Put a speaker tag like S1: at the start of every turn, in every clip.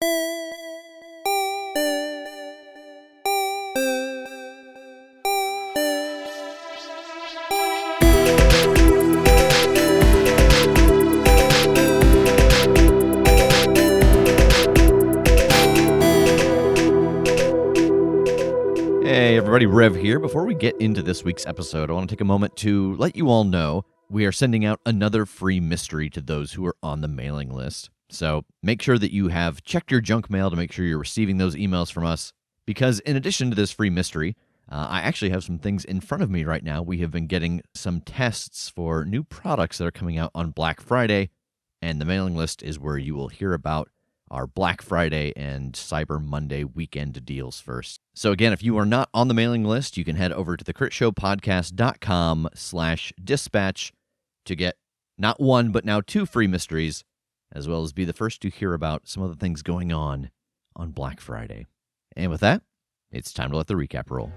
S1: Hey everybody, Rev here. Before we get into this week's episode, I want to take a moment to let you all know we are sending out another free mystery to those who are on the mailing list. So make sure that you have checked your junk mail to make sure you're receiving those emails from us, because in addition to this free mystery, I actually have some things in front of me right now. We have been getting some tests for new products that are coming out on Black Friday, and the mailing list is where you will hear about our Black Friday and Cyber Monday weekend deals first. So again, if you are not on the mailing list, you can head over to the critshowpodcast.com/dispatch to get not one, but now two free mysteries, as well as be the first to hear about some of the things going on Black Friday. And with that, it's time to let the recap roll.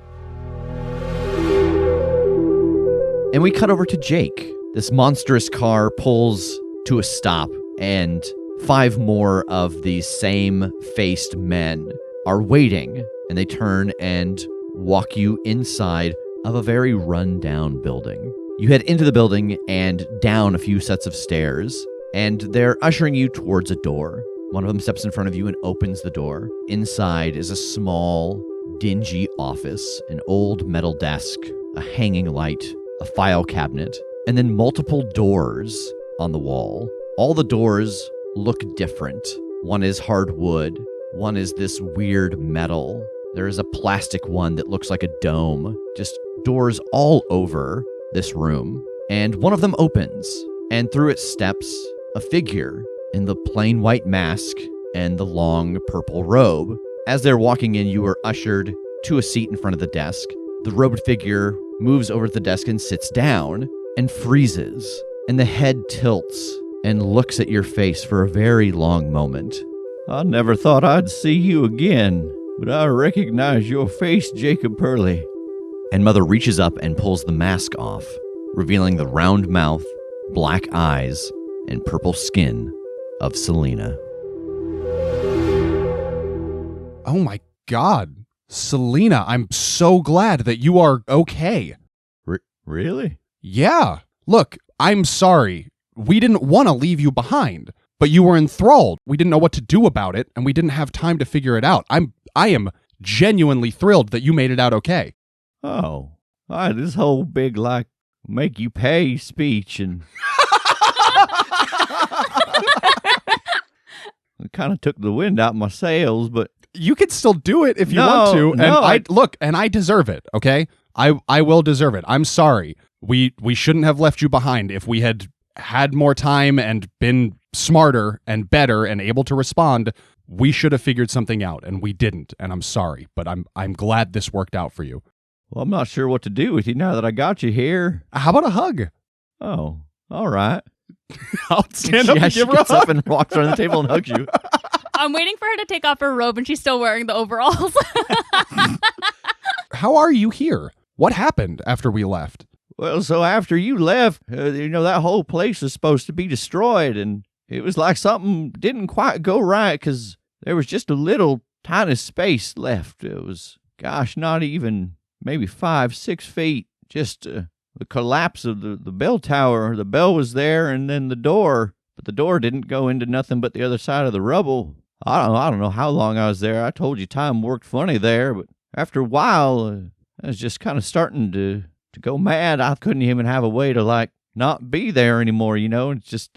S1: And we cut over to Jake. This monstrous car pulls to a stop, and 5 more of these same-faced men are waiting, and they turn and walk you inside of a very run-down building. You head into the building and down a few sets of stairs, and they're ushering you towards a door. One of them steps in front of you and opens the door. Inside is a small, dingy office, an old metal desk, a hanging light, a file cabinet, and then multiple doors on the wall. All the doors look different. One is hardwood, one is this weird metal. There is a plastic one that looks like a dome. Just doors all over this room. And one of them opens, and through it steps a figure in the plain white mask and the long purple robe. As they're walking in, you are ushered to a seat in front of the desk. The robed figure moves over to the desk and sits down and freezes, and the head tilts and looks at your face for a very long moment.
S2: I never thought I'd see you again, but I recognize your face, Jacob Purley.
S1: And Mother reaches up and pulls the mask off, revealing the round mouth, black eyes, and purple skin of Selena.
S3: Oh my God. Selena, I'm so glad that you are okay.
S2: Really?
S3: Yeah. Look, I'm sorry. We didn't want to leave you behind, but you were enthralled. We didn't know what to do about it, and we didn't have time to figure it out. I am genuinely thrilled that you made it out okay.
S2: Oh, this whole big, make you pay speech, and it kind of took the wind out of my sails, but
S3: you could still do it if you want to. And I deserve it, okay? I will deserve it. I'm sorry. We shouldn't have left you behind. If we had more time and been smarter and better and able to respond, we should have figured something out, and we didn't. And I'm sorry, but I'm glad this worked out for you.
S2: Well, I'm not sure what to do with you now that I got you here.
S3: How about a hug?
S2: Oh, all right.
S3: I'll stand up and give her a
S1: gets
S3: hug.
S1: up and walks around the table and hugs you.
S4: I'm waiting for her to take off her robe, and she's still wearing the overalls.
S3: How are you here? What happened after we left?
S2: Well, so after you left, that whole place was supposed to be destroyed, and it was like something didn't quite go right because there was just a little tiny space left. It was, not even maybe 5-6 feet. Just the collapse of the bell tower. The bell was there, and then the door, but the door didn't go into nothing but the other side of the rubble. I don't know how long I was there. I told you time worked funny there, but after a while, I was just kind of starting to go mad. I couldn't even have a way to not be there anymore, It's just,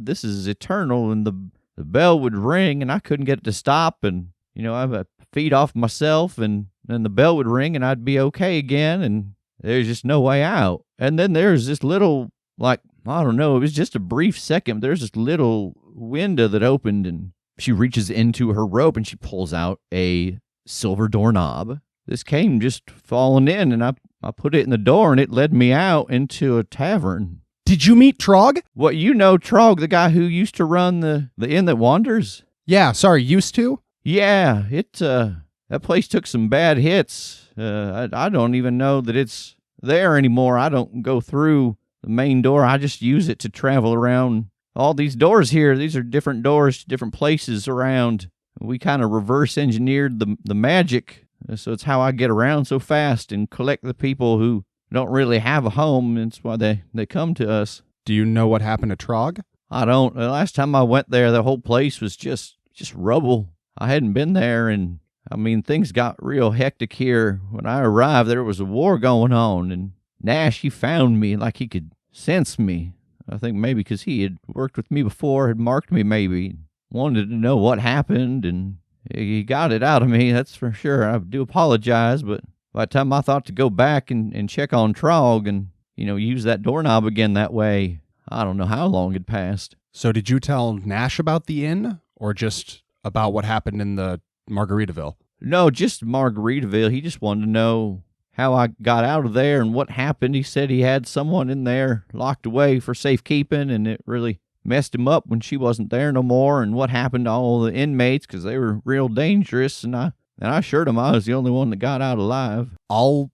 S2: this is eternal, and the bell would ring, and I couldn't get it to stop, and I would feed off myself, and then the bell would ring, and I'd be okay again, and there's just no way out. And then there's this little, I don't know, it was just a brief second. There's this little window that opened, and
S1: She reaches into her robe and she pulls out a silver doorknob.
S2: This came just falling in, and I put it in the door, and it led me out into a tavern.
S3: Did you meet Trog?
S2: What, Trog, the guy who used to run the Inn That Wanders?
S3: Yeah, sorry, used to?
S2: Yeah, that place took some bad hits. I don't even know that it's there anymore. I don't go through the main door. I just use it to travel around all these doors here. These are different doors to different places around we kind of reverse engineered the magic. So it's how I get around so fast and collect the people who don't really have a home. It's why they come to us.
S3: Do you know what happened to Trog?
S2: I don't. The last time I went there, the whole place was just rubble. I hadn't been there, and I mean, things got real hectic here. When I arrived, there was a war going on, and Nash, he found me like he could sense me. I think maybe because he had worked with me before, had marked me maybe, wanted to know what happened, and he got it out of me, that's for sure. I do apologize, but by the time I thought to go back and check on Trog and, use that doorknob again that way, I don't know how long had passed.
S3: So did you tell Nash about the inn, or just about what happened in the Margaritaville?
S2: No, just Margaritaville. He just wanted to know how I got out of there and what happened. He said he had someone in there locked away for safekeeping, and it really messed him up when she wasn't there no more, and what happened to all the inmates because they were real dangerous, and I assured him I was the only one that got out alive.
S3: I'll,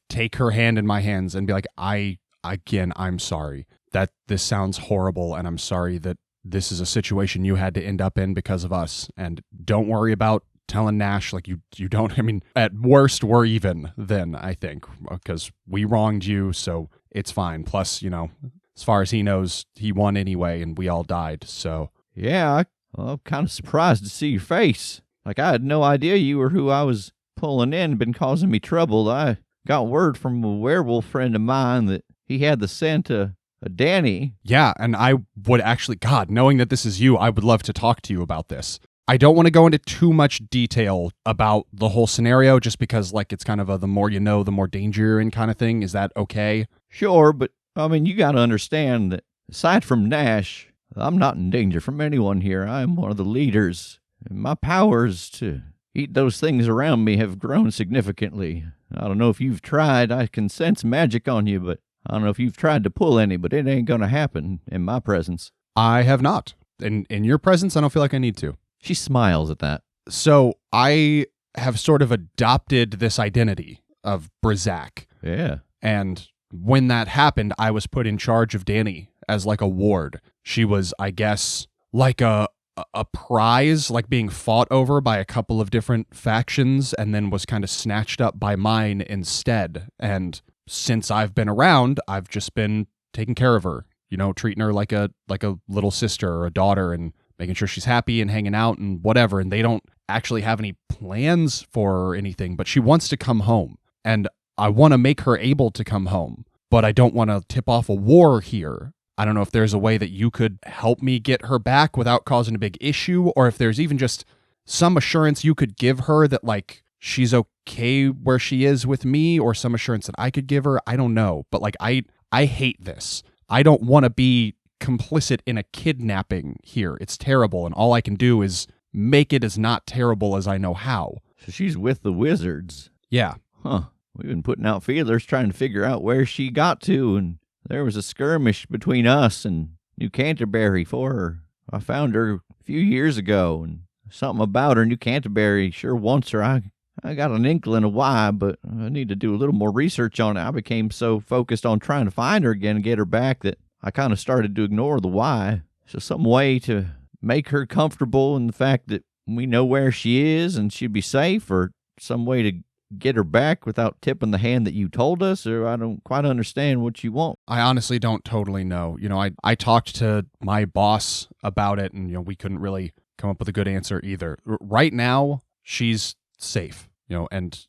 S3: take her hand in my hands and be like, I'm sorry. That this sounds horrible, and I'm sorry that this is a situation you had to end up in because of us, and don't worry about telling Nash, you don't, at worst, we're even then, I think, because we wronged you, so it's fine. Plus, as far as he knows, he won anyway, and we all died, so.
S2: Yeah, I'm kind of surprised to see your face. I had no idea you were who I was pulling in and been causing me trouble. I got word from a werewolf friend of mine that he had the scent of Danny.
S3: Yeah, and I would actually, God, knowing that this is you, I would love to talk to you about this. I don't want to go into too much detail about the whole scenario just because, it's kind of the more you know, the more danger you're in kind of thing. Is that okay?
S2: Sure, but, you got to understand that aside from Nash, I'm not in danger from anyone here. I am one of the leaders, and my powers to eat those things around me have grown significantly. I don't know if you've tried. I can sense magic on you, but I don't know if you've tried to pull any, but it ain't going to happen in my presence.
S3: I have not. In your presence, I don't feel like I need to.
S1: She smiles at that.
S3: So I have sort of adopted this identity of Brizak.
S2: Yeah.
S3: And when that happened, I was put in charge of Danny as a ward. She was, I guess, a prize, being fought over by a couple of different factions, and then was kind of snatched up by mine instead. And since I've been around, I've just been taking care of her, treating her like a little sister or a daughter, and making sure she's happy and hanging out and whatever. And they don't actually have any plans for her or anything, but she wants to come home. And I want to make her able to come home, but I don't want to tip off a war here. I don't know if there's a way that you could help me get her back without causing a big issue, or if there's even just some assurance you could give her that, she's okay where she is with me, or some assurance that I could give her. I don't know. But, I hate this. I don't want to be complicit in a kidnapping here. It's terrible, and all I can do is make it as not terrible as I know how.
S2: So she's with the wizards.
S3: Yeah.
S2: Huh. We've been putting out feelers trying to figure out where she got to, and there was a skirmish between us and New Canterbury for her. I found her a few years ago, and something about her, New Canterbury, sure wants her. I got an inkling of why, but I need to do a little more research on it. I became so focused on trying to find her again and get her back that I kind of started to ignore the why. So some way to make her comfortable in the fact that we know where she is and she'd be safe, or some way to get her back without tipping the hand that you told us, or I don't quite understand what you want.
S3: I honestly don't totally know. I talked to my boss about it, and, we couldn't really come up with a good answer either. Right now, she's safe, and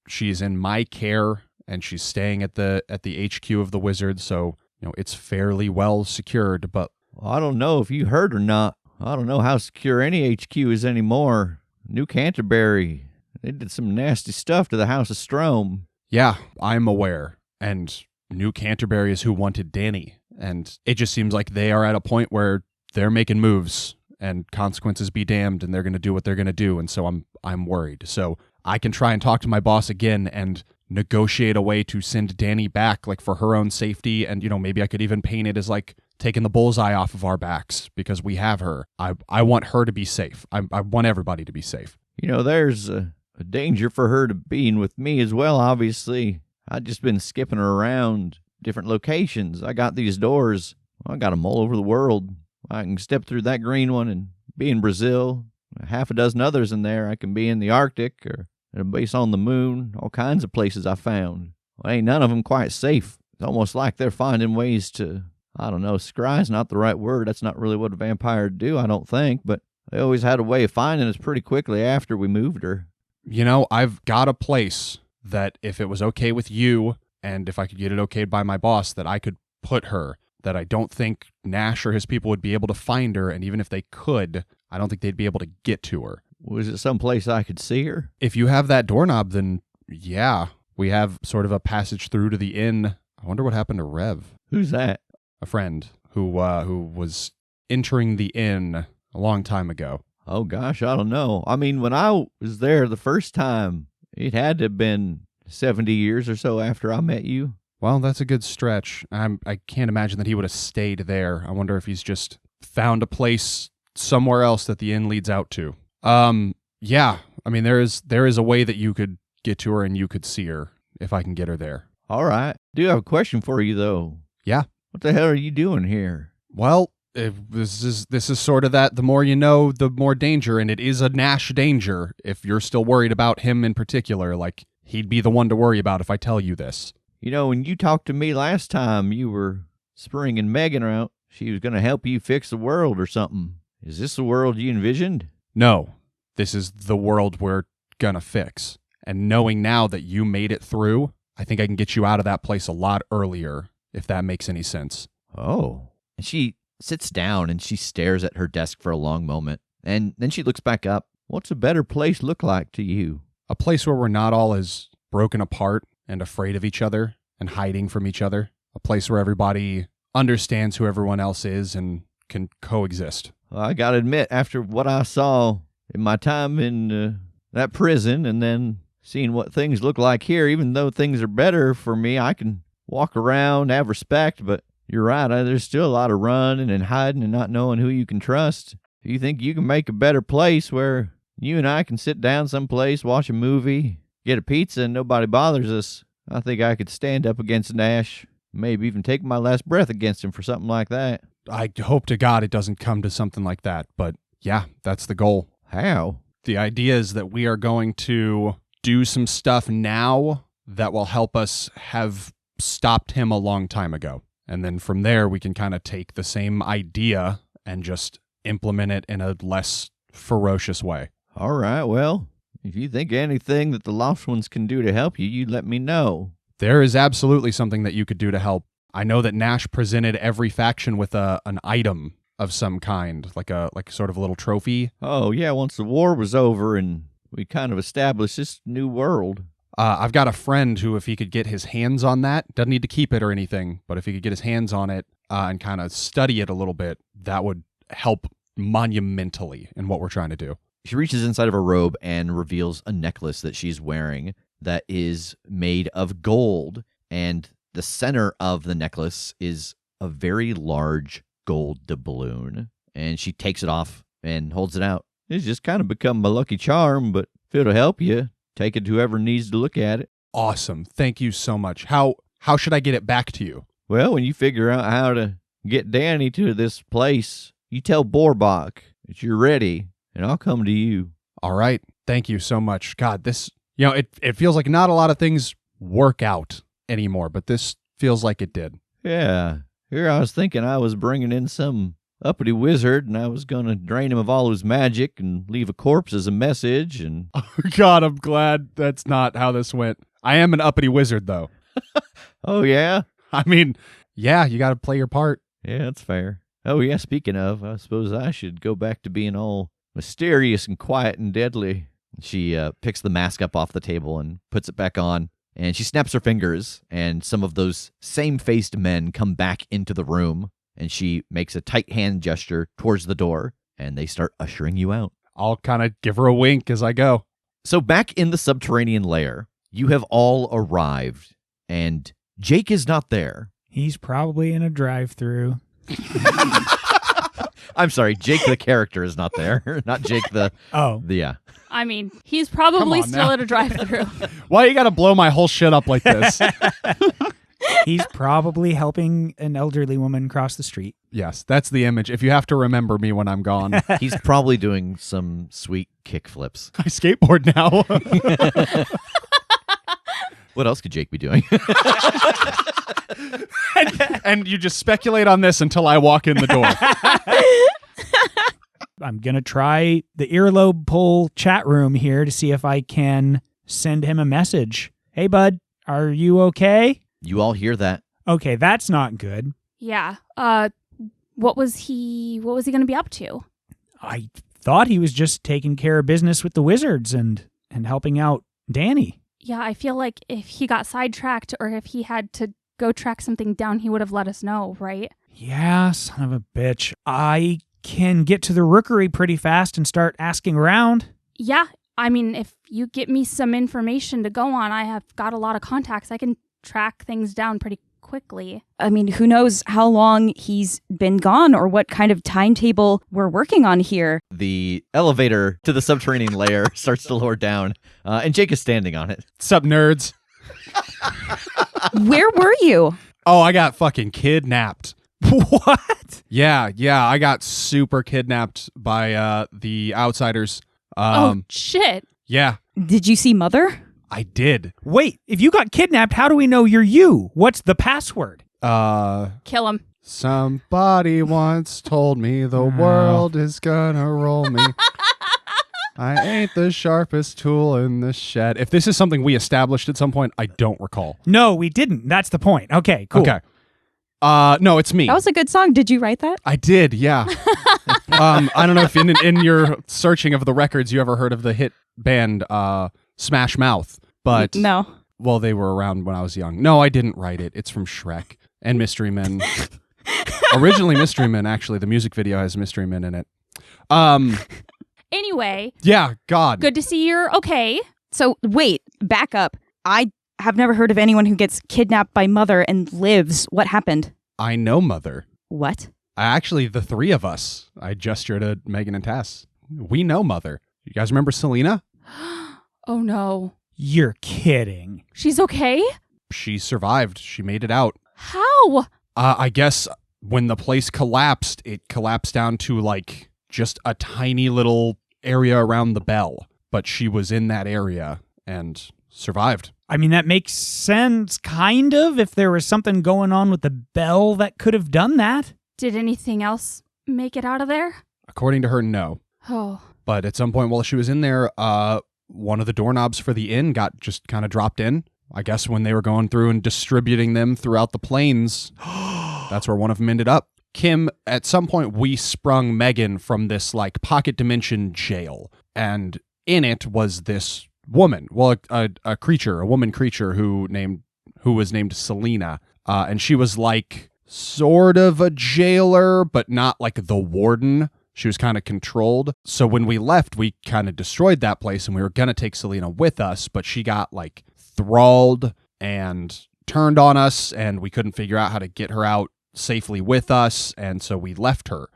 S3: she's in my care, and she's staying at the HQ of the Wizards, so it's fairly well secured. But
S2: I don't know if you heard or not. I don't know how secure any HQ is anymore. New Canterbury, they did some nasty stuff to the House of Strom.
S3: Yeah, I'm aware. And New Canterbury is who wanted Danny, and it just seems like they are at a point where they're making moves, and consequences be damned, and they're going to do what they're going to do, and so I'm worried. So I can try and talk to my boss again and negotiate a way to send Danny back, for her own safety, and maybe I could even paint it as taking the bullseye off of our backs because we have her. I want her to be safe. I want everybody to be safe.
S2: There's a danger for her to being with me as well, obviously. I've just been skipping her around different locations. I got these doors. I got them all over the world. I can step through that green one and be in Brazil. half a dozen others in there. I can be in the Arctic or at a base on the moon, all kinds of places I found. Well, ain't none of them quite safe. It's almost like they're finding ways to, I don't know, scry's not the right word. That's not really what a vampire would do, I don't think, but they always had a way of finding us pretty quickly after we moved her.
S3: I've got a place that if it was okay with you, and if I could get it okayed by my boss, that I could put her, that I don't think Nash or his people would be able to find her, and even if they could, I don't think they'd be able to get to her.
S2: Was it someplace I could see her?
S3: If you have that doorknob, then yeah, we have sort of a passage through to the inn. I wonder what happened to Rev.
S2: Who's that?
S3: A friend who was entering the inn a long time ago.
S2: Oh, gosh, I don't know. I mean, when I was there the first time, it had to have been 70 years or so after I met you.
S3: Well, that's a good stretch. I can't imagine that he would have stayed there. I wonder if he's just found a place somewhere else that the inn leads out to. Yeah. I mean, there is a way that you could get to her and you could see her if I can get her there.
S2: All right. I do have a question for you, though.
S3: Yeah.
S2: What the hell are you doing here?
S3: Well, this is sort of that the more you know, the more danger, and it is a Nash danger if you're still worried about him in particular. Like, he'd be the one to worry about if I tell you this.
S2: You know, when you talked to me last time, you were springing Megan out. She was going to help you fix the world or something. Is this the world you envisioned?
S3: No, this is the world we're gonna fix. And knowing now that you made it through, I think I can get you out of that place a lot earlier, if that makes any sense.
S2: Oh.
S1: And she sits down and she stares at her desk for a long moment. And then she looks back up.
S2: What's a better place look like to you?
S3: A place where we're not all as broken apart and afraid of each other and hiding from each other. A place where everybody understands who everyone else is and can coexist.
S2: Well, I gotta admit, after what I saw in my time in that prison and then seeing what things look like here, even though things are better for me, I can walk around, have respect, but you're right, there's still a lot of running and hiding and not knowing who you can trust. Do you think you can make a better place where you and I can sit down someplace, watch a movie, get a pizza, and nobody bothers us? I think I could stand up against Nash, maybe even take my last breath against him for something like that.
S3: I hope to God it doesn't come to something like that, but yeah, that's the goal.
S2: How?
S3: The idea is that we are going to do some stuff now that will help us have stopped him a long time ago. And then from there, we can kind of take the same idea and just implement it in a less ferocious way.
S2: All right, well, if you think anything that the Lost Ones can do to help you, you let me know.
S3: There is absolutely something that you could do to help. I know that Nash presented every faction with an item of some kind, like sort of a little trophy.
S2: Oh, yeah, once the war was over and we kind of established this new world.
S3: I've got a friend who, if he could get his hands on that, doesn't need to keep it or anything, but if he could get his hands on it and kind of study it a little bit, that would help monumentally in what we're trying to do.
S1: She reaches inside of her robe and reveals a necklace that she's wearing that is made of gold, and the center of the necklace is a very large gold doubloon, and she takes it off and holds it out. It's just kind of become my lucky charm, but if it'll help you, take it to whoever needs to look at it.
S3: Awesome. Thank you so much. How should I get it back to you?
S2: Well, when you figure out how to get Danny to this place, you tell Borbach that you're ready, and I'll come to you.
S3: All right. Thank you so much. God, this, it feels like not a lot of things work out anymore, but this feels like it did.
S2: Yeah. Here I was thinking I was bringing in some uppity wizard, and I was going to drain him of all his magic and leave a corpse as a message. And
S3: Oh, God, I'm glad that's not how this went. I am an uppity wizard, though.
S2: Oh, yeah?
S3: I mean, yeah, you got to play your part.
S2: Yeah, that's fair. Oh, yeah, speaking of, I suppose I should go back to being all mysterious and quiet and deadly.
S1: She picks the mask up off the table and puts it back on, and she snaps her fingers, and some of those same-faced men come back into the room, and she makes a tight hand gesture towards the door, and they start ushering you out.
S3: I'll kind of give her a wink as I go.
S1: So back in the subterranean lair, you have all arrived, and Jake is not there.
S5: He's probably in a drive-through.
S1: I'm sorry, Jake the character is not there, not Jake the...
S5: Oh.
S1: Yeah.
S4: I mean, he's probably
S3: on
S4: still
S3: now.
S4: at a drive-through.
S3: Why you got to blow my whole shit up like this?
S5: He's probably helping an elderly woman cross the street.
S3: Yes, that's the image. If you have to remember me when I'm gone.
S1: He's probably doing some sweet kick flips.
S3: I skateboard now.
S1: What else could Jake be doing?
S3: And you just speculate on this until I walk in the door.
S5: I'm going to try the earlobe pull chat room here to see if I can send him a message. Hey, bud, are you okay?
S1: You all hear that?
S5: Okay, that's not good.
S4: Yeah. What was he going to be up to?
S5: I thought he was just taking care of business with the wizards and helping out Danny.
S4: Yeah, I feel like if he got sidetracked or if he had to go track something down, he would have let us know, right?
S5: Yeah, son of a bitch. I can get to the rookery pretty fast and start asking around.
S4: Yeah, I mean, if you get me some information to go on, I have got a lot of contacts. I can track things down pretty quickly.
S6: I mean, who knows how long he's been gone or what kind of timetable we're working on here.
S1: The elevator to the subterranean layer starts to lower down, and Jake is standing on it.
S3: Sup, nerds?
S6: Where were you?
S3: Oh, I got fucking kidnapped.
S5: What?
S3: Yeah, I got super kidnapped by the outsiders.
S4: Oh, shit.
S3: Yeah,
S6: Did you see Mother?
S3: I did.
S5: Wait, if you got kidnapped, how do we know you're you? What's the password?
S4: Kill him.
S3: Somebody once told me the world is gonna roll me. I ain't the sharpest tool in the shed. If this is something we established at some point, I don't recall.
S5: No, we didn't. That's the point. Okay, cool.
S3: Okay. No, it's me.
S6: That was a good song. Did you write that?
S3: I did, yeah. I don't know if in your searching of the records you ever heard of the hit band Smash Mouth, but
S6: No.
S3: well, they were around when I was young. No, I didn't write it. It's from Shrek and Mystery Men. Originally Mystery Men, actually. The music video has Mystery Men in it.
S4: Anyway,
S3: Yeah, God.
S4: good to see you're okay.
S6: So wait, back up. I have never heard of anyone who gets kidnapped by Mother and lives. What happened?
S3: I know Mother.
S6: What?
S3: Actually, the three of us. I gestured at Megan and Tass. We know Mother. You guys remember Selena?
S4: Oh no.
S5: You're kidding.
S4: She's okay?
S3: She survived. She made it out.
S4: How?
S3: I guess when the place collapsed, it collapsed down to like just a tiny little area around the bell. But she was in that area and survived.
S5: I mean, that makes sense, kind of, if there was something going on with the bell that could have done that.
S4: Did anything else make it out of there?
S3: According to her, no.
S4: Oh.
S3: But at some point while she was in there, one of the doorknobs for the inn got just kind of dropped in. I guess when they were going through and distributing them throughout the plains, that's where one of them ended up. Kim, at some point we sprung Megan from this like pocket dimension jail, and in it was this woman, well, a creature, a woman creature who was named Selena, and she was like sort of a jailer, but not like the warden. She was kind of controlled. So when we left, we kind of destroyed that place, and we were gonna take Selena with us, but she got like thralled and turned on us, and we couldn't figure out how to get her out safely with us, and so we left her,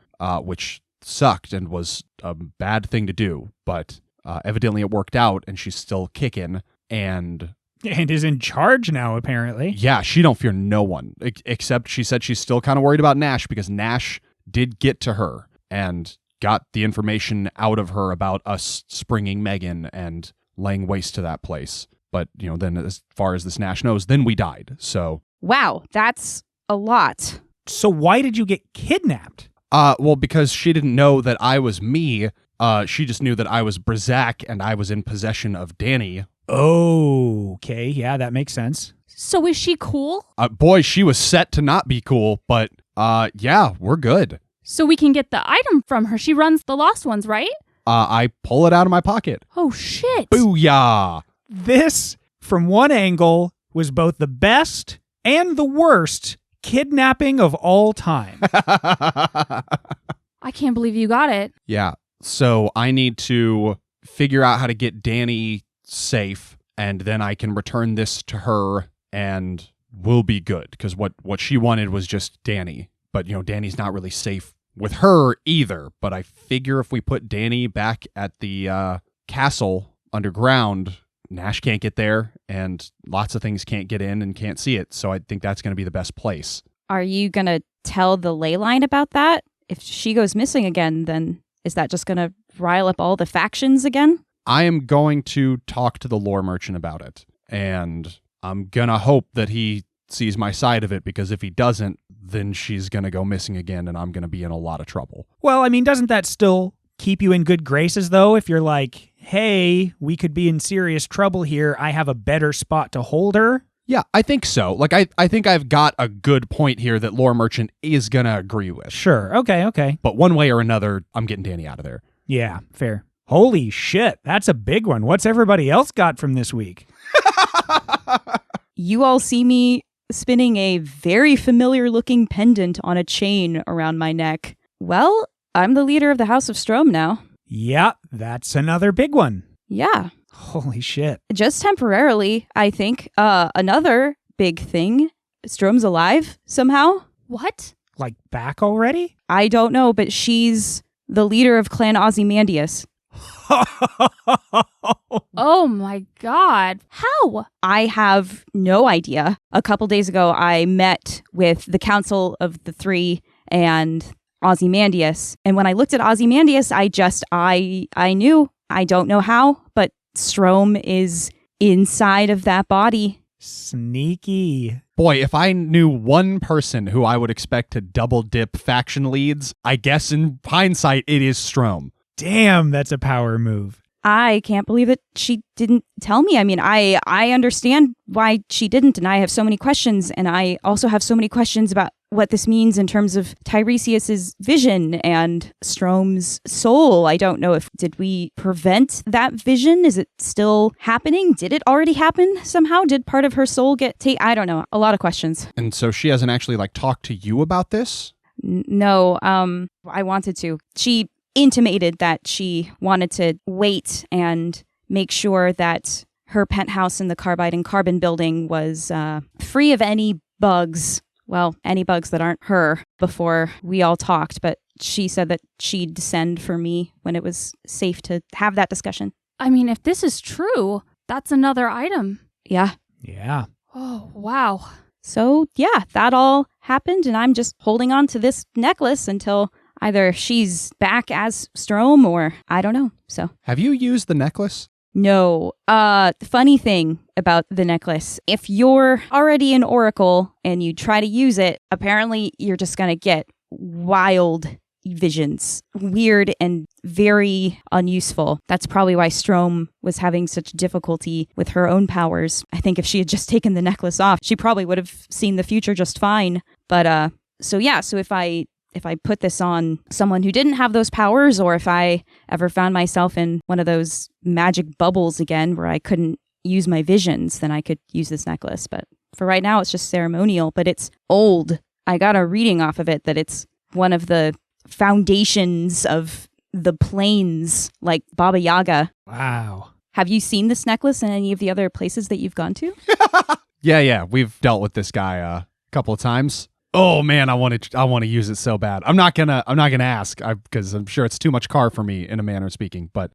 S3: which sucked and was a bad thing to do, but evidently it worked out, and she's still kicking, and
S5: is in charge now, apparently.
S3: yeah, she don't fear no one, except she said she's still kind of worried about Nash, because Nash did get to her and got the information out of her about us springing Megan and laying waste to that place. But, you know, then as far as this Nash knows, then we died, so.
S6: Wow, that's a lot.
S5: So why did you get kidnapped?
S3: Well, because she didn't know that I was me. She just knew that I was Brizak and I was in possession of Danny.
S5: Oh, okay. Yeah, that makes sense.
S4: So is she cool?
S3: Boy, she was set to not be cool, but yeah, we're good.
S4: So we can get the item from her. She runs the Lost Ones, right?
S3: I pull it out of my pocket.
S4: Oh, shit.
S3: Booyah!
S5: This, from one angle, was both the best and the worst kidnapping of all time.
S4: I can't believe you got it.
S3: Yeah, so I need to figure out how to get Danny safe, and then I can return this to her, and we'll be good, because what she wanted was just Danny. But, you know, Danny's not really safe with her either, but I figure if we put Danny back at the castle underground, Nash can't get there, and lots of things can't get in and can't see it. So I think that's going to be the best place.
S6: Are you going to tell the ley line about that? If she goes missing again, then is that just going to rile up all the factions again?
S3: I am going to talk to the lore merchant about it, and I'm going to hope that he sees my side of it, because if he doesn't, then she's going to go missing again, and I'm going to be in a lot of trouble.
S5: Well, I mean, doesn't that still keep you in good graces, though, if you're like, hey, we could be in serious trouble here, I have a better spot to hold her?
S3: Yeah, I think so. Like, I think I've got a good point here that lore merchant is going to agree with.
S5: Sure, okay.
S3: But one way or another, I'm getting Danny out of there.
S5: Yeah, fair. Holy shit, that's a big one. What's everybody else got from this week?
S6: You all see me spinning a very familiar-looking pendant on a chain around my neck. Well, I'm the leader of the House of Strom now.
S5: Yeah, that's another big one.
S6: Yeah.
S5: Holy shit.
S6: Just temporarily, I think. Another big thing. Strom's alive somehow.
S4: What?
S5: Like back already?
S6: I don't know, but she's the leader of Clan Ozymandias.
S4: Oh my god. How?
S6: I have no idea. A couple days ago, I met with the Council of the Three and Ozymandias. And when I looked at Ozymandias, I knew. I don't know how, but Strom is inside of that body.
S5: Sneaky.
S3: Boy, if I knew one person who I would expect to double dip faction leads, I guess in hindsight, it is Strom.
S5: Damn, that's a power move.
S6: I can't believe that she didn't tell me. I mean, I understand why she didn't, and I have so many questions, and I also have so many questions about what this means in terms of Tiresias's vision and Strom's soul. I don't know did we prevent that vision? Is it still happening? Did it already happen somehow? Did part of her soul get I don't know. A lot of questions.
S3: And so she hasn't actually talked to you about this?
S6: No, I wanted to. She intimated that she wanted to wait and make sure that her penthouse in the Carbide and Carbon building was free of any bugs. Well, any bugs that aren't her before we all talked, but she said that she'd send for me when it was safe to have that discussion.
S4: I mean, if this is true, that's another item.
S6: Yeah.
S5: Yeah.
S4: Oh, wow.
S6: So, yeah, that all happened, and I'm just holding on to this necklace until either she's back as Strom or I don't know. So,
S3: have you used the necklace?
S6: No. Funny thing about the necklace, if you're already an oracle and you try to use it, apparently you're just going to get wild visions. Weird and very unuseful. That's probably why Strom was having such difficulty with her own powers. I think if she had just taken the necklace off, she probably would have seen the future just fine. But, so if I put this on someone who didn't have those powers, or if I ever found myself in one of those magic bubbles again where I couldn't use my visions, then I could use this necklace. But for right now, it's just ceremonial, but it's old. I got a reading off of it that it's one of the foundations of the plains, like Baba Yaga.
S5: Wow.
S6: Have you seen this necklace in any of the other places that you've gone to?
S3: Yeah. We've dealt with this guy a couple of times. Oh man, I want to use it so bad. I'm not gonna ask because I'm sure it's too much car for me in a manner of speaking. But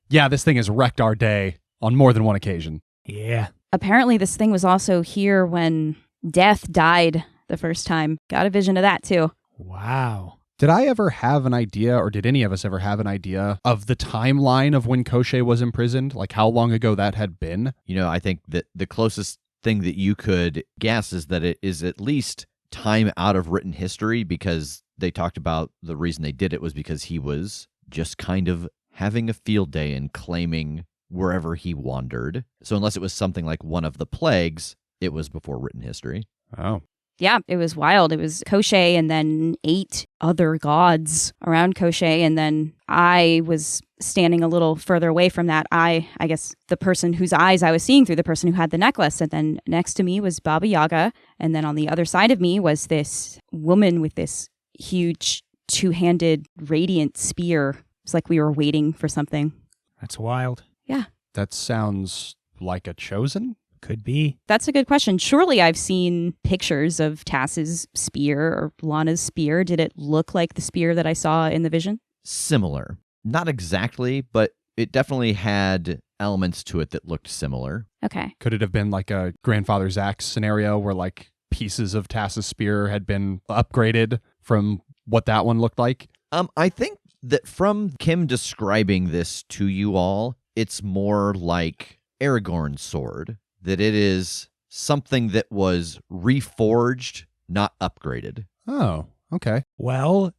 S3: this thing has wrecked our day on more than one occasion.
S5: Yeah.
S6: Apparently, this thing was also here when Death died the first time. Got a vision of that too.
S5: Wow.
S3: Did I ever have an idea, or did any of us ever have an idea of the timeline of when Koshe was imprisoned? Like how long ago that had been?
S1: I think that the closest thing that you could guess is that it is at least time out of written history, because they talked about the reason they did it was because he was just kind of having a field day and claiming wherever he wandered. So unless it was something like one of the plagues, it was before written history.
S3: Oh.
S6: Yeah, it was wild. It was Koshe and then 8 other gods around Koshe. And then I was standing a little further away from that. I guess the person whose eyes I was seeing through, the person who had the necklace. And then next to me was Baba Yaga. And then on the other side of me was this woman with this huge 2-handed radiant spear. It's like we were waiting for something.
S5: That's wild.
S6: Yeah.
S3: That sounds like a chosen?
S5: Could be.
S6: That's a good question. Surely I've seen pictures of Tass's spear or Lana's spear. Did it look like the spear that I saw in the vision?
S1: Similar. Not exactly, but it definitely had elements to it that looked similar.
S6: Okay.
S3: Could it have been like a Grandfather Zach's scenario where like pieces of Tass's spear had been upgraded from what that one looked like?
S1: I think that from Kim describing this to you all, it's more like Aragorn's sword, that it is something that was reforged, not upgraded.
S3: Oh, okay.
S5: Well,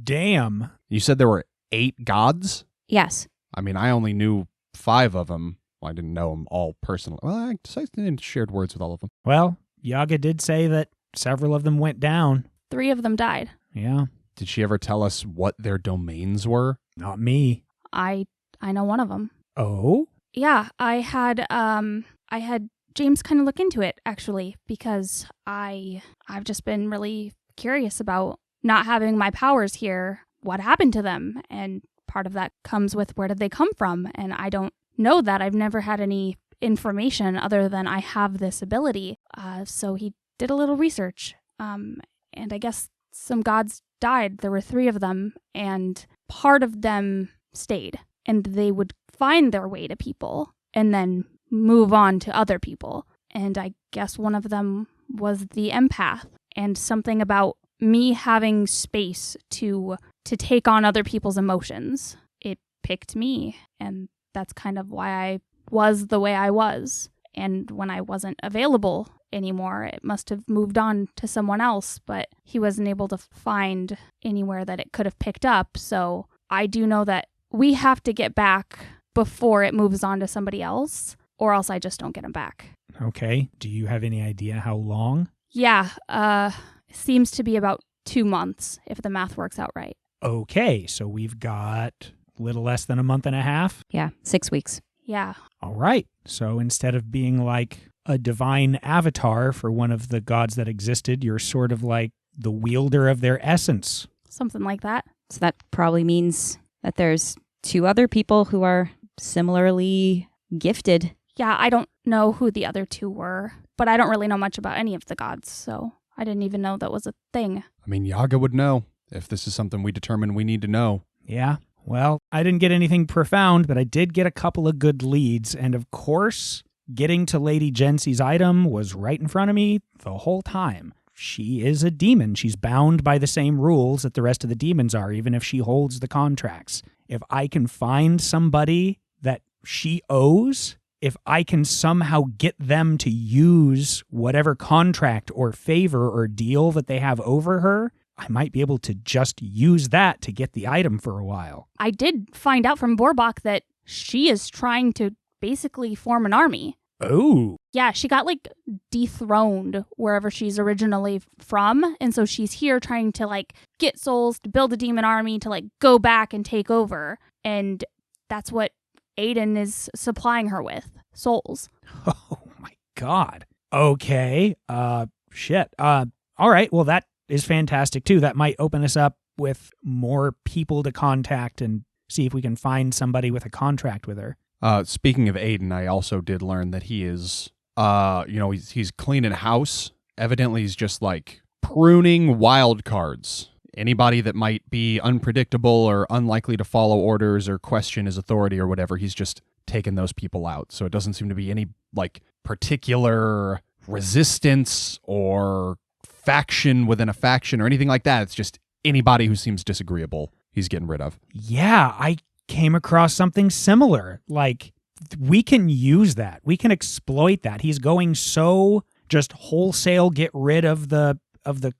S5: damn.
S3: You said there were 8 gods?
S6: Yes.
S3: I mean, I only knew 5 of them. Well, I didn't know them all personally. Well, I shared words with all of them.
S5: Well, Yaga did say that several of them went down.
S4: 3 of them died.
S5: Yeah,
S3: Did she ever tell us what their domains were?
S5: not me.
S4: I know one of them.
S5: Oh?
S4: Yeah, I had James kind of look into it actually, because I've just been really curious about not having my powers here. What happened to them? And part of that comes with where did they come from? And I don't know that. I've never had any information other than I have this ability. So he did a little research. And I guess some gods died. There were 3 of them, and part of them stayed. And they would find their way to people and then move on to other people. And I guess one of them was the empath, and something about me having space to take on other people's emotions. It picked me, and that's kind of why I was the way I was. And when I wasn't available anymore, it must have moved on to someone else, but he wasn't able to find anywhere that it could have picked up. So I do know that we have to get back before it moves on to somebody else, or else I just don't get him back.
S5: Okay. Do you have any idea how long?
S4: Yeah, seems to be about 2 months, if the math works out right.
S5: Okay, so we've got a little less than a month and a half.
S6: Yeah. 6 weeks.
S4: Yeah.
S5: All right. So instead of being like a divine avatar for one of the gods that existed, you're sort of like the wielder of their essence.
S4: Something like that.
S6: So that probably means that there's 2 other people who are similarly gifted.
S4: Yeah, I don't know who the other 2 were, but I don't really know much about any of the gods, so I didn't even know that was a thing.
S3: I mean, Yaga would know if this is something we determine we need to know.
S5: Yeah. Well, I didn't get anything profound, but I did get a couple of good leads. And of course, getting to Lady Jency's item was right in front of me the whole time. She is a demon. She's bound by the same rules that the rest of the demons are, even if she holds the contracts. If I can find somebody that she owes, if I can somehow get them to use whatever contract or favor or deal that they have over her, I might be able to just use that to get the item for a while.
S4: I did find out from Borbach that she is trying to basically form an army.
S5: Oh.
S4: Yeah, she got like dethroned wherever she's originally from, and so she's here trying to like get souls to build a demon army to like go back and take over, and that's what Aiden is supplying her with, souls.
S5: Oh my God. Okay. Shit. All right. Well, that is fantastic too. That might open us up with more people to contact and see if we can find somebody with a contract with her.
S3: Speaking of Aiden, I also did learn that he is, he's cleaning house. Evidently, he's just like pruning wild cards. Anybody that might be unpredictable or unlikely to follow orders or question his authority or whatever, he's just taking those people out. So it doesn't seem to be any like particular resistance or faction within a faction or anything like that. It's just anybody who seems disagreeable, he's getting rid of.
S5: Yeah, I came across something similar. Like, we can use that. We can exploit that. He's going so just wholesale get rid of the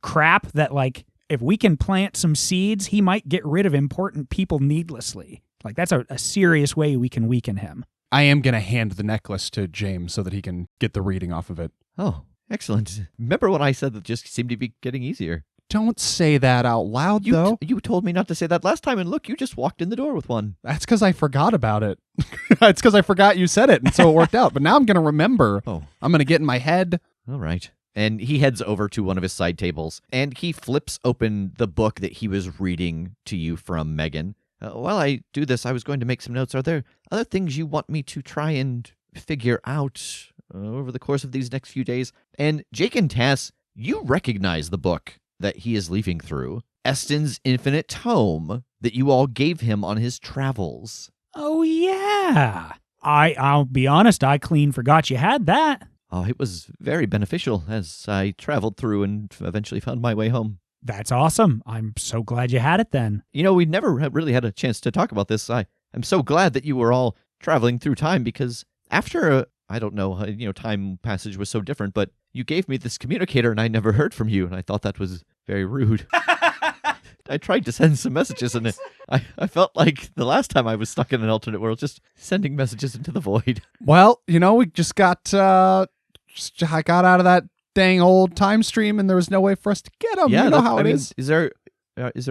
S5: crap that, like, if we can plant some seeds, he might get rid of important people needlessly. Like, that's a serious way we can weaken him.
S3: I am going to hand the necklace to James so that he can get the reading off of it.
S1: Oh, excellent. Remember when I said that just seemed to be getting easier?
S3: Don't say that out loud, though.
S1: You told me not to say that last time, and look, you just walked in the door with one.
S3: That's because I forgot about it. It's because I forgot you said it, and so it worked out. But now I'm going to remember.
S1: Oh.
S3: I'm going to get in my head.
S1: All right. And he heads over to one of his side tables, and he flips open the book that he was reading to you from Megan. While I do this, I was going to make some notes. Are there other things you want me to try and figure out over the course of these next few days? And Jake and Tass, you recognize the book that he is leafing through, Eston's Infinite Tome that you all gave him on his travels.
S5: Oh, yeah. I'll be honest, I clean forgot you had that.
S2: Oh, it was very beneficial as I traveled through and eventually found my way home.
S5: That's awesome. I'm so glad you had it then.
S2: You know, we never really had a chance to talk about this. I'm so glad that you were all traveling through time because after, I don't know, time passage was so different, but you gave me this communicator and I never heard from you, and I thought that was very rude. I tried to send some messages, and I felt like the last time I was stuck in an alternate world, just sending messages into the void.
S3: Well, we just got I got out of that dang old time stream, and there was no way for us to get them.
S2: Yeah,
S3: you know how it is.
S2: Is there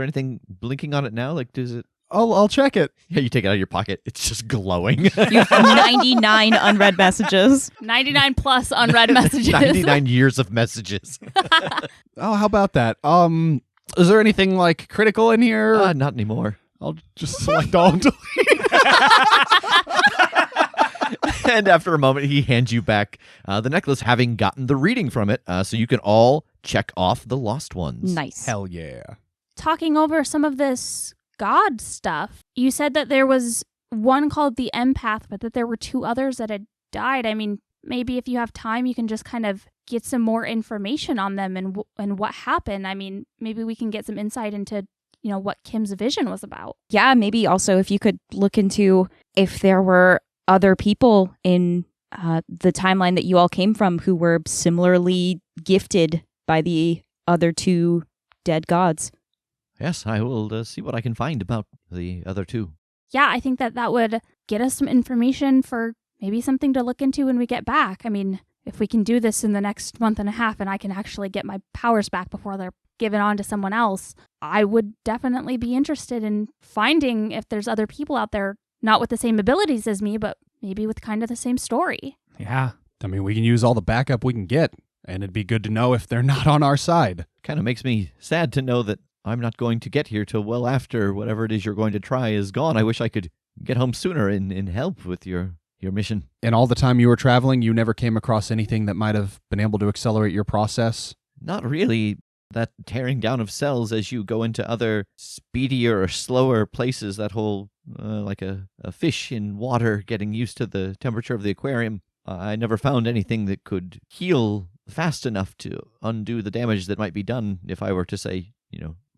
S2: anything blinking on it now? Like, does it?
S3: I'll check it.
S2: Yeah, you take it out of your pocket. It's just glowing.
S6: You have 99 unread messages.
S4: 99 plus unread messages.
S2: 99 years of messages.
S3: Oh, how about that? Is there anything like critical in here?
S2: Not anymore.
S3: I'll just select all and delete.
S2: And after a moment, he hands you back the necklace, having gotten the reading from it, so you can all check off the lost ones.
S6: Nice.
S3: Hell yeah.
S4: Talking over some of this God stuff, you said that there was one called the Empath, but that there were 2 others that had died. I mean, maybe if you have time, you can just kind of get some more information on them and what happened. I mean, maybe we can get some insight into, what Kim's vision was about.
S6: Yeah, maybe also if you could look into if there were other people in the timeline that you all came from who were similarly gifted by the other 2 dead gods.
S2: Yes, I will see what I can find about the other 2.
S4: Yeah, I think that would get us some information for maybe something to look into when we get back. I mean, if we can do this in the next month and a half and I can actually get my powers back before they're given on to someone else, I would definitely be interested in finding if there's other people out there, not with the same abilities as me, but maybe with kind of the same story.
S5: Yeah.
S3: I mean, we can use all the backup we can get, and it'd be good to know if they're not on our side.
S2: Kind of makes me sad to know that I'm not going to get here till well after whatever it is you're going to try is gone. I wish I could get home sooner and help with your mission.
S3: And all the time you were traveling, you never came across anything that might have been able to accelerate your process?
S2: Not really. That tearing down of cells as you go into other speedier or slower places, that whole, like a fish in water getting used to the temperature of the aquarium. I never found anything that could heal fast enough to undo the damage that might be done if I were to say,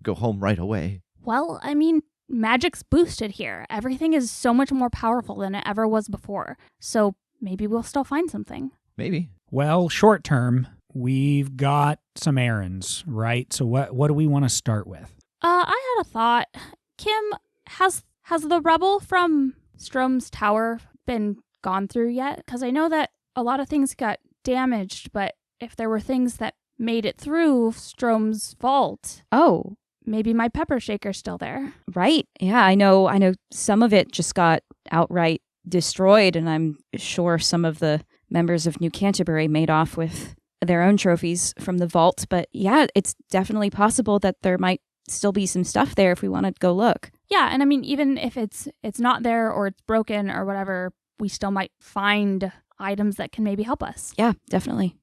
S2: go home right away.
S4: Well, I mean, magic's boosted here. Everything is so much more powerful than it ever was before. So maybe we'll still find something.
S2: Maybe.
S5: Well, short term, we've got some errands, right? So what do we want to start with?
S4: I had a thought. Kim, has the rubble from Strom's tower been gone through yet? Because I know that a lot of things got damaged, but if there were things that made it through Strom's vault,
S6: Oh,
S4: maybe my pepper shaker's still there.
S6: right. Yeah, I know some of it just got outright destroyed, and I'm sure some of the members of New Canterbury made off with their own trophies from the vault. But yeah, it's definitely possible that there might still be some stuff there if we want to go look.
S4: Yeah, and I mean, even if it's not there or it's broken or whatever, we still might find items that can maybe help us.
S6: Yeah, definitely.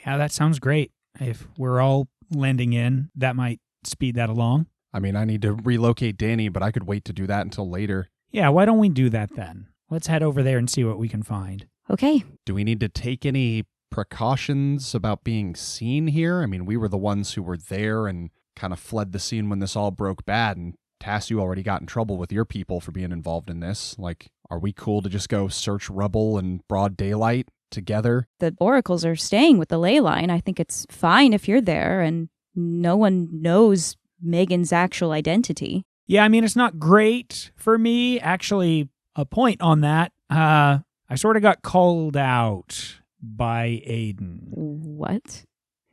S5: Yeah, that sounds great. If we're all lending in, that might speed that along.
S3: I mean, I need to relocate Danny, but I could wait to do that until later.
S5: Yeah, why don't we do that then? Let's head over there and see what we can find.
S6: Okay.
S3: Do we need to take any precautions about being seen here? I mean, we were the ones who were there and kind of fled the scene when this all broke bad, and Tass, you already got in trouble with your people for being involved in this. Like, are we cool to just go search rubble in broad daylight together?
S6: The oracles are staying with the ley line. I think it's fine if you're there and no one knows Megan's actual identity.
S5: Yeah, I mean, it's not great for me. Actually, a point on that. I sort of got called out by Aiden.
S6: What?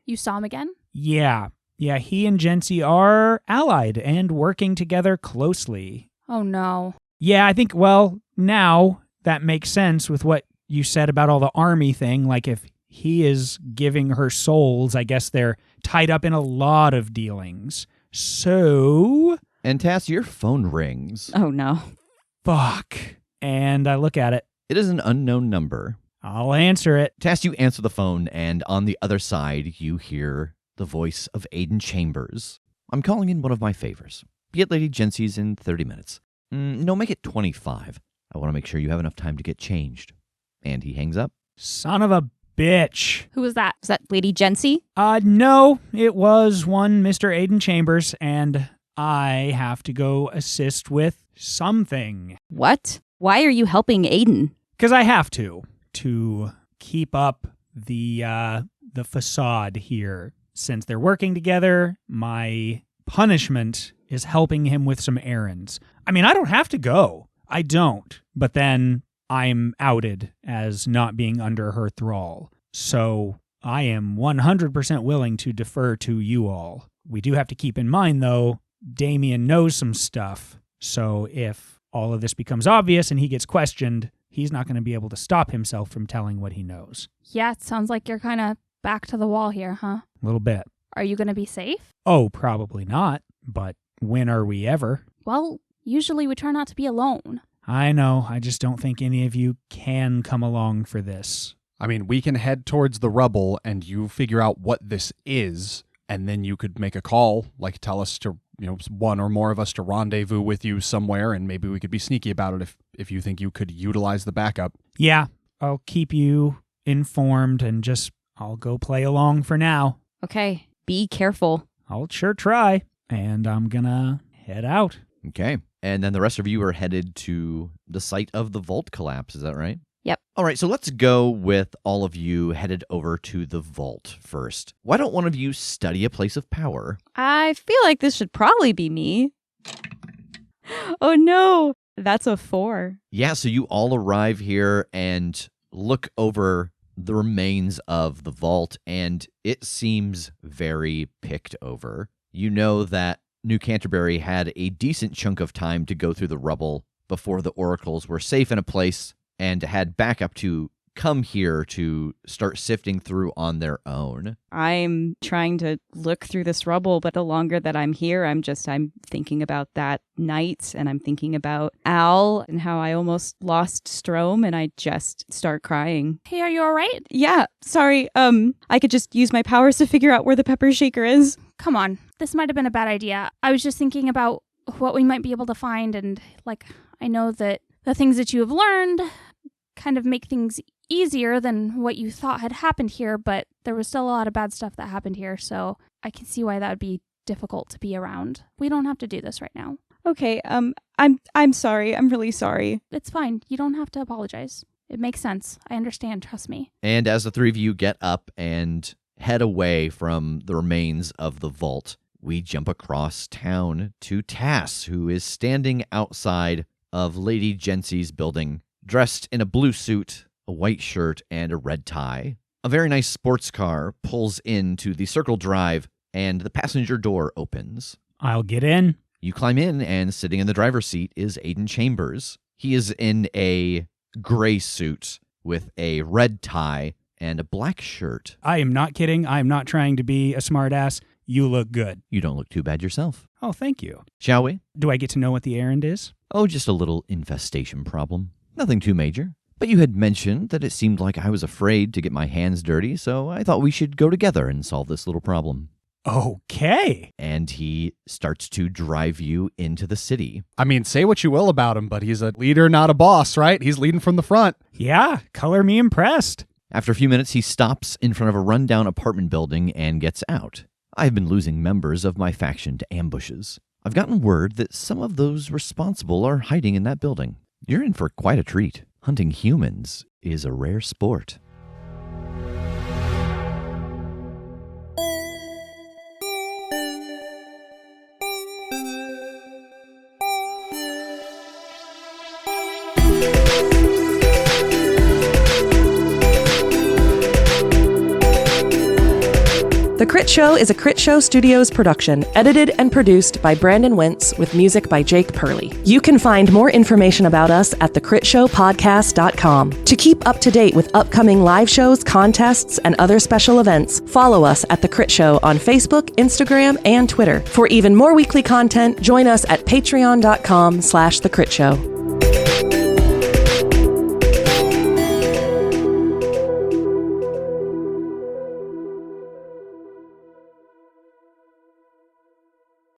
S4: You saw him again?
S5: Yeah, he and Jency are allied and working together closely.
S4: Oh no.
S5: Yeah, I think, well, now that makes sense with what you said about all the army thing. Like, if he is giving her souls, I guess they're tied up in a lot of dealings. So...
S2: And Tass, your phone rings.
S6: Oh, no.
S5: Fuck. And I look at it.
S2: It is an unknown number.
S5: I'll answer it.
S2: Tass, you answer the phone, and on the other side, you hear the voice of Aiden Chambers. I'm calling in one of my favors. Be at Lady Jency's in 30 minutes. No, make it 25.
S1: I want to make sure you have enough time to get changed. And he hangs up.
S5: Son of a bitch.
S4: Who was that?
S6: Is that Lady Jency?
S5: No, it was one Mr. Aiden Chambers, and I have to go assist with something.
S6: What? Why are you helping Aiden?
S5: Because I have to keep up the facade here. Since they're working together, my punishment is helping him with some errands. I mean, I don't have to go. I don't. But then I'm outed as not being under her thrall. So I am 100% willing to defer to you all. We do have to keep in mind, though, Damien knows some stuff. So if all of this becomes obvious and he gets questioned, he's not going to be able to stop himself from telling what he knows.
S4: Yeah, it sounds like you're kind of back to the wall here, huh?
S5: A little bit.
S4: Are you going to be safe?
S5: Oh, probably not. But when are we ever?
S4: Well, usually we try not to be alone.
S5: I know. I just don't think any of you can come along for this.
S3: I mean, we can head towards the rubble and you figure out what this is, and then you could make a call, like tell us to, one or more of us to rendezvous with you somewhere, and maybe we could be sneaky about it if you think you could utilize the backup.
S5: Yeah, I'll keep you informed and I'll go play along for now.
S6: Okay, be careful.
S5: I'll sure try, and I'm gonna head out.
S1: Okay. And then the rest of you are headed to the site of the vault collapse. Is that right?
S6: Yep.
S1: All right, so let's go with all of you headed over to the vault first. Why don't one of you study a place of power?
S6: I feel like this should probably be me. Oh no, that's a 4.
S1: Yeah, so you all arrive here and look over the remains of the vault, and it seems very picked over. You know that New Canterbury had a decent chunk of time to go through the rubble before the oracles were safe in a place and had backup to come here to start sifting through on their own.
S6: I'm trying to look through this rubble, but the longer that I'm here, I'm thinking about that night, and I'm thinking about Al and how I almost lost Strom, and I just start crying.
S4: Hey, are you all right?
S6: Yeah, sorry. I could just use my powers to figure out where the pepper shaker is.
S4: Come on. This might have been a bad idea. I was just thinking about what we might be able to find, and, I know that the things that you have learned kind of make things easier than what you thought had happened here, but there was still a lot of bad stuff that happened here, so I can see why that would be difficult to be around. We don't have to do this right now.
S6: Okay, I'm sorry. I'm really sorry.
S4: It's fine. You don't have to apologize. It makes sense. I understand. Trust me.
S1: And as the three of you get up and head away from the remains of the vault, we jump across town to Tass, who is standing outside of Lady Jency's building, dressed in a blue suit, a white shirt, and a red tie. A very nice sports car pulls into the circle drive, and the passenger door opens.
S5: I'll get in.
S1: You climb in, and sitting in the driver's seat is Aiden Chambers. He is in a gray suit with a red tie and a black shirt.
S5: I am not kidding. I am not trying to be a smartass. You look good.
S1: You don't look too bad yourself.
S5: Oh, thank you.
S1: Shall we?
S5: Do I get to know what the errand is?
S1: Oh, just a little infestation problem. Nothing too major. But you had mentioned that it seemed like I was afraid to get my hands dirty, so I thought we should go together and solve this little problem.
S5: Okay.
S1: And he starts to drive you into the city.
S3: I mean, say what you will about him, but he's a leader, not a boss, right? He's leading from the front.
S5: Yeah, color me impressed.
S1: After a few minutes, he stops in front of a rundown apartment building and gets out. I've been losing members of my faction to ambushes. I've gotten word that some of those responsible are hiding in that building. You're in for quite a treat. Hunting humans is a rare sport.
S7: The Critshow is a Critshow Studios production, edited and produced by Brandon Wentz with music by Jake Purley. You can find more information about us at thecritshowpodcast.com. To keep up to date with upcoming live shows, contests, and other special events, follow us at The Crit Show on Facebook, Instagram, and Twitter. For even more weekly content, join us at patreon.com/thecritShow.